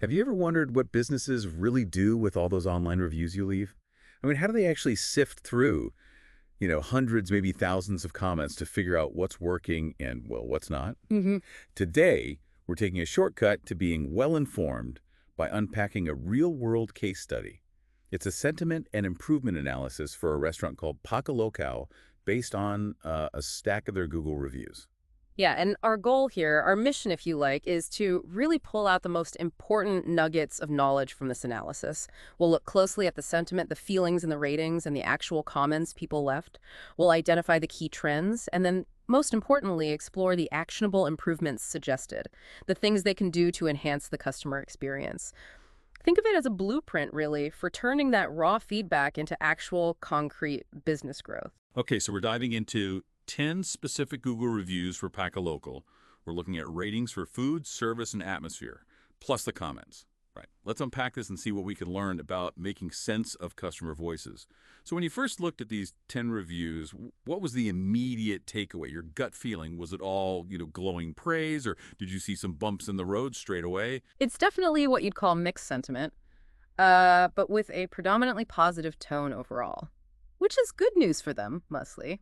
Have you ever wondered what businesses really do with all those online reviews you leave? I mean, how do they actually sift through, hundreds, maybe thousands of comments to figure out what's working and, well, what's not? Hmm. Today, we're taking a shortcut to being well-informed by unpacking a real-world case study. It's a sentiment and improvement analysis for a restaurant called Pakka Local based on a stack of their Google reviews. Yeah, and our goal here, our mission, if you like, is to really pull out the most important nuggets of knowledge from this analysis. We'll look closely at the sentiment, the feelings and the ratings, and the actual comments people left. We'll identify the key trends, and then, most importantly, explore the actionable improvements suggested, the things they can do to enhance the customer experience. Think of it as a blueprint, really, for turning that raw feedback into actual, concrete business growth. Okay, so we're diving into 10 specific Google reviews for Pakka Local. We're looking at ratings for food, service, and atmosphere, plus the comments. Right. Let's unpack this and see what we can learn about making sense of customer voices. So when you first looked at these 10 reviews, what was the immediate takeaway, your gut feeling? Was it all, glowing praise, or did you see some bumps in the road straight away? It's definitely what you'd call mixed sentiment, but with a predominantly positive tone overall, which is good news for them, mostly.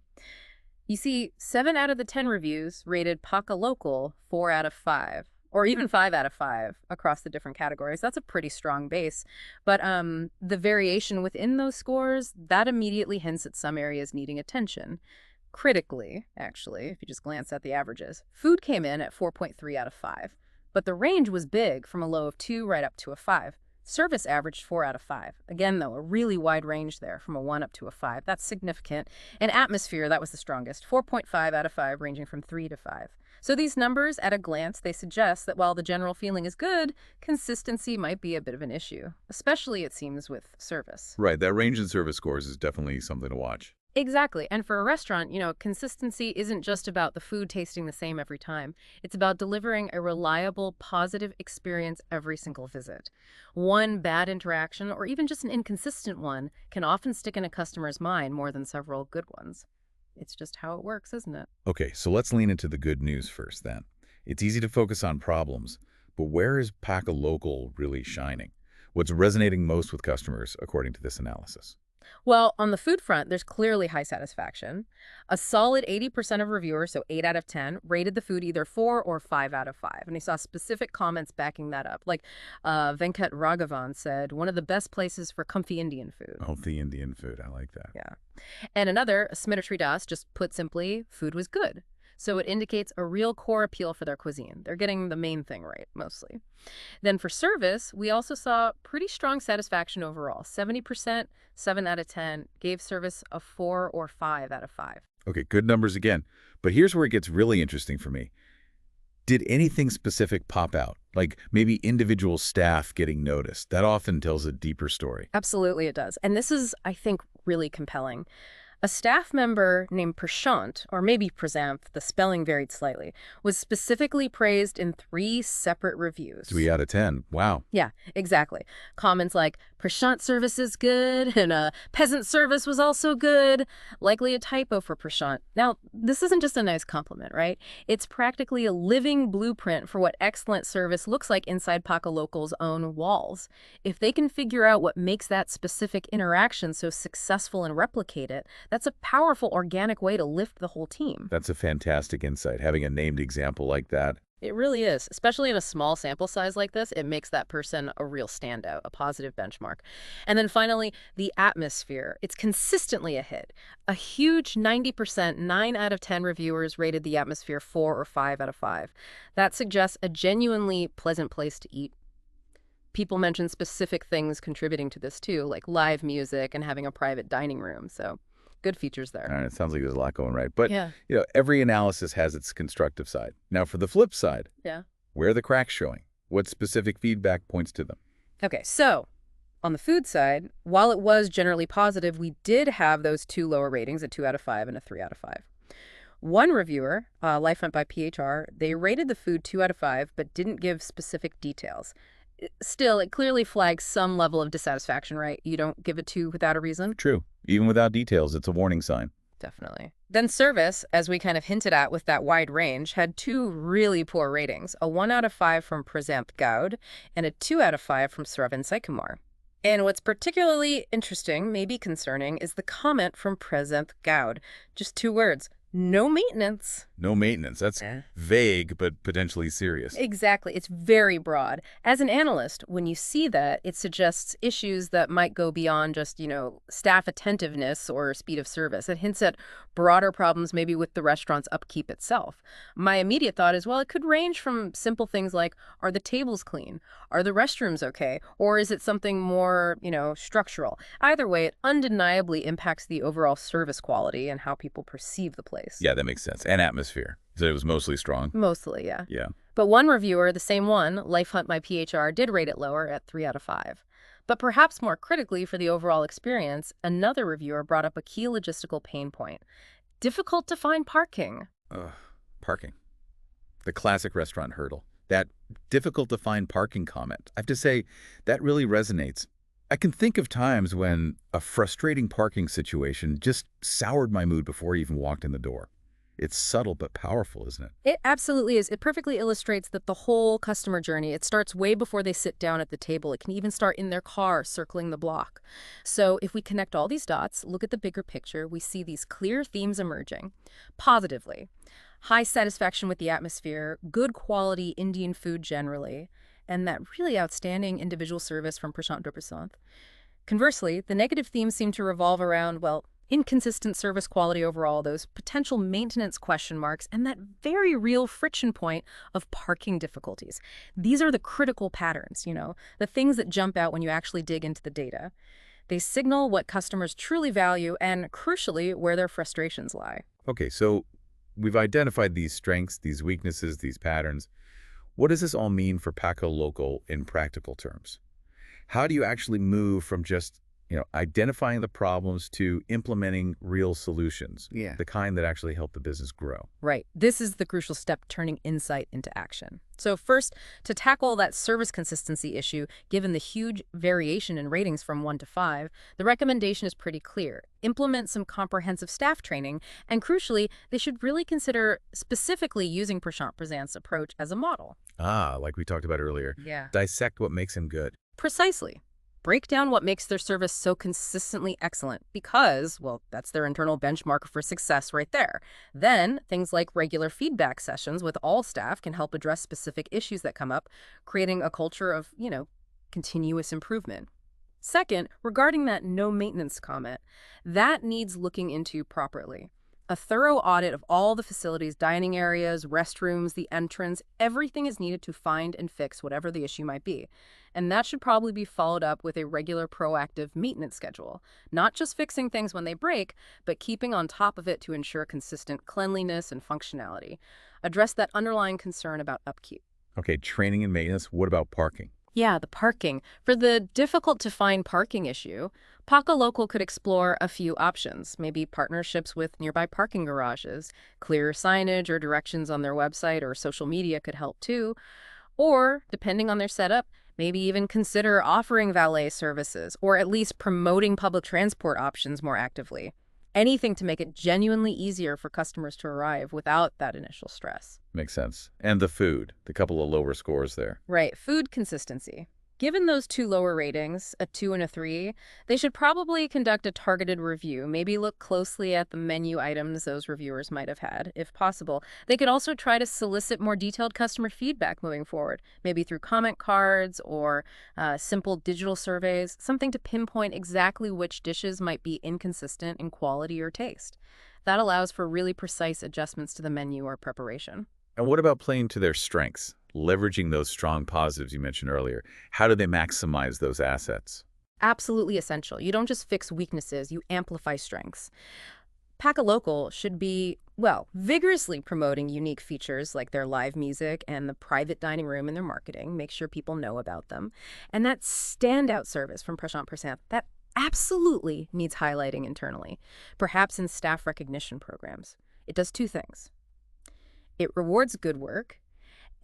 You see, 7 out of the 10 reviews rated Pakka Local 4 out of 5, or even 5 out of 5 across the different categories. That's a pretty strong base. But the variation within those scores, that immediately hints at some areas needing attention. Critically, actually, if you just glance at the averages, food came in at 4.3 out of 5, but the range was big, from a low of 2 right up to a 5. Service averaged 4 out of 5. Again, though, a really wide range there, from a 1 up to a 5. That's significant. And atmosphere, that was the strongest, 4.5 out of 5, ranging from 3 to 5. So these numbers, at a glance, they suggest that while the general feeling is good, consistency might be a bit of an issue, especially, it seems, with service. Right, that range in service scores is definitely something to watch. Exactly. And for a restaurant, consistency isn't just about the food tasting the same every time. It's about delivering a reliable, positive experience every single visit. One bad interaction, or even just an inconsistent one, can often stick in a customer's mind more than several good ones. It's just how it works, isn't it? Okay, so let's lean into the good news first then. It's easy to focus on problems, but where is Pakka Local really shining? What's resonating most with customers, according to this analysis? Well, on the food front, there's clearly high satisfaction. A solid 80% of reviewers, so 8 out of 10, rated the food either 4 or 5 out of 5. And they saw specific comments backing that up. Like Venkat Raghavan said, one of the best places for comfy Indian food. Oh, the Indian food. I like that. Yeah. And another, Smita Das, just put simply, food was good. So it indicates a real core appeal for their cuisine. They're getting the main thing right, mostly. Then for service, we also saw pretty strong satisfaction overall. 70%, 7 out of 10, gave service a 4 or 5 out of 5. Okay, good numbers again. But here's where it gets really interesting for me. Did anything specific pop out? Like maybe individual staff getting noticed? That often tells a deeper story. Absolutely it does. And this is, I think, really compelling. A staff member named Prashant, or maybe Prasanth, the spelling varied slightly, was specifically praised in 3 separate reviews. 3 out of 10. Wow. Yeah, exactly. Comments like, Prashant service is good, and peasant service was also good. Likely a typo for Prashant. Now, this isn't just a nice compliment, right? It's practically a living blueprint for what excellent service looks like inside Pakka Local's own walls. If they can figure out what makes that specific interaction so successful and replicate it, that's a powerful organic way to lift the whole team. That's a fantastic insight, having a named example like that. It really is. Especially in a small sample size like this, it makes that person a real standout, a positive benchmark. And then finally, the atmosphere. It's consistently a hit. A huge 90%, 9 out of 10 reviewers rated the atmosphere 4 or 5 out of 5. That suggests a genuinely pleasant place to eat. People mention specific things contributing to this too, like live music and having a private dining room. So good features there. All right, it sounds like there's a lot going right. But, Yeah. Every analysis has its constructive side. Now, for the flip side, Yeah. where are the cracks showing? What specific feedback points to them? Okay, so on the food side, while it was generally positive, we did have those 2 lower ratings, a 2 out of 5 and a 3 out of 5. One reviewer, Life Went by PHR, they rated the food 2 out of 5, but didn't give specific details. Still, it clearly flags some level of dissatisfaction, right? You don't give it 2 without a reason. True. Even without details, it's a warning sign. Definitely. Then service, as we kind of hinted at with that wide range, had two really poor ratings, a 1 out of 5 from Prasanth Gaud and a 2 out of 5 from Sravan Sycamore. And what's particularly interesting, maybe concerning, is the comment from Prasanth Gaud. Just 2 words. No maintenance. No maintenance. That's vague, but potentially serious. Exactly. It's very broad. As an analyst, when you see that, it suggests issues that might go beyond just, staff attentiveness or speed of service. It hints at broader problems maybe with the restaurant's upkeep itself. My immediate thought is, well, it could range from simple things like, are the tables clean? Are the restrooms okay? Or is it something more, structural? Either way, it undeniably impacts the overall service quality and how people perceive the place. Yeah, that makes sense. And atmosphere. So it was mostly strong. Mostly, yeah. Yeah. But one reviewer, the same one, Life Hunt My PHR, did rate it lower at 3 out of 5. But perhaps more critically for the overall experience, another reviewer brought up a key logistical pain point. Difficult to find parking. Parking. The classic restaurant hurdle. That difficult to find parking comment. I have to say, that really resonates. I can think of times when a frustrating parking situation just soured my mood before I even walked in the door. It's subtle but powerful, isn't it? It absolutely is. It perfectly illustrates that the whole customer journey, it starts way before they sit down at the table. It can even start in their car, circling the block. So if we connect all these dots, look at the bigger picture, we see these clear themes emerging. Positively, high satisfaction with the atmosphere, good quality Indian food generally, and that really outstanding individual service from Prashant. Conversely, the negative themes seem to revolve around, well, inconsistent service quality overall, those potential maintenance question marks, and that very real friction point of parking difficulties. These are the critical patterns, the things that jump out when you actually dig into the data. They signal what customers truly value and, crucially, where their frustrations lie. Okay, so we've identified these strengths, these weaknesses, these patterns. What does this all mean for Pakka Local in practical terms? How do you actually move from just, identifying the problems to implementing real solutions? Yeah. The kind that actually help the business grow. Right. This is the crucial step, turning insight into action. So first, to tackle that service consistency issue, given the huge variation in ratings from 1 to 5, the recommendation is pretty clear. Implement some comprehensive staff training, and crucially, they should really consider specifically using Prasanth's approach as a model. Like we talked about earlier. Yeah. Dissect what makes him good. Precisely. Break down what makes their service so consistently excellent because, well, that's their internal benchmark for success right there. Then, things like regular feedback sessions with all staff can help address specific issues that come up, creating a culture of, continuous improvement. Second, regarding that no maintenance comment, that needs looking into properly. A thorough audit of all the facilities, dining areas, restrooms, the entrance, everything is needed to find and fix whatever the issue might be. And that should probably be followed up with a regular proactive maintenance schedule. Not just fixing things when they break, but keeping on top of it to ensure consistent cleanliness and functionality. Address that underlying concern about upkeep. Okay, training and maintenance. What about parking? Yeah, the parking. For the difficult-to-find parking issue, Pakka Local could explore a few options, maybe partnerships with nearby parking garages. Clear signage or directions on their website or social media could help too. Or, depending on their setup, maybe even consider offering valet services or at least promoting public transport options more actively. Anything to make it genuinely easier for customers to arrive without that initial stress. Makes sense. And the food, the couple of lower scores there. Right, food consistency. Given those 2 lower ratings, a 2 and a 3, they should probably conduct a targeted review, maybe look closely at the menu items those reviewers might have had, if possible. They could also try to solicit more detailed customer feedback moving forward, maybe through comment cards or simple digital surveys, something to pinpoint exactly which dishes might be inconsistent in quality or taste. That allows for really precise adjustments to the menu or preparation. And what about playing to their strengths? Leveraging those strong positives you mentioned earlier. How do they maximize those assets? Absolutely essential. You don't just fix weaknesses, you amplify strengths. Pakka Local should be, well, vigorously promoting unique features like their live music and the private dining room in their marketing. Make sure people know about them. And that standout service from Prasanth, that absolutely needs highlighting internally, perhaps in staff recognition programs. It does 2 things. It rewards good work,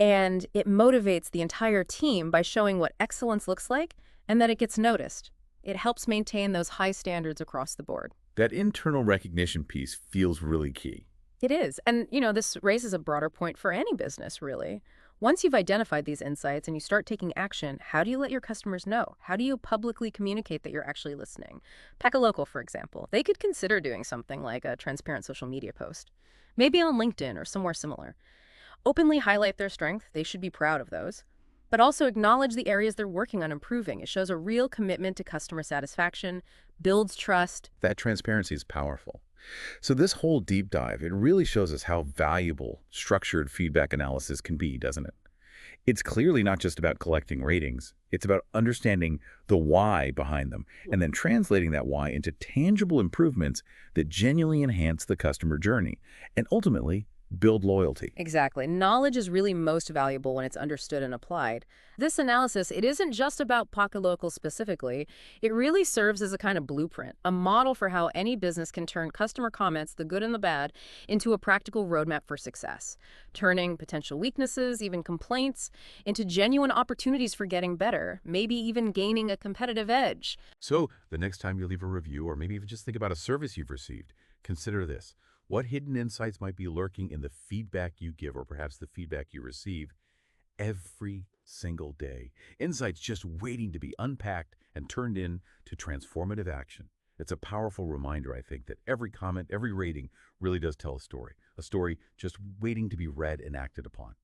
and it motivates the entire team by showing what excellence looks like and that it gets noticed. It helps maintain those high standards across the board. That internal recognition piece feels really key. It is. And, this raises a broader point for any business, really. Once you've identified these insights and you start taking action, how do you let your customers know? How do you publicly communicate that you're actually listening? Pakka Local, for example, they could consider doing something like a transparent social media post, maybe on LinkedIn or somewhere similar. Openly highlight their strength. They should be proud of those. But also acknowledge the areas they're working on improving. It shows a real commitment to customer satisfaction, builds trust. That transparency is powerful. So this whole deep dive, it really shows us how valuable structured feedback analysis can be, doesn't it? It's clearly not just about collecting ratings. It's about understanding the why behind them and then translating that why into tangible improvements that genuinely enhance the customer journey and ultimately build loyalty. Exactly. Knowledge is really most valuable when it's understood and applied. This analysis, it isn't just about Pakka Local specifically. It really serves as a kind of blueprint, a model for how any business can turn customer comments, the good and the bad, into a practical roadmap for success, turning potential weaknesses, even complaints, into genuine opportunities for getting better, maybe even gaining a competitive edge. So the next time you leave a review or maybe even just think about a service you've received, consider this. What hidden insights might be lurking in the feedback you give or perhaps the feedback you receive every single day? Insights just waiting to be unpacked and turned into transformative action. It's a powerful reminder, I think, that every comment, every rating really does tell a story just waiting to be read and acted upon.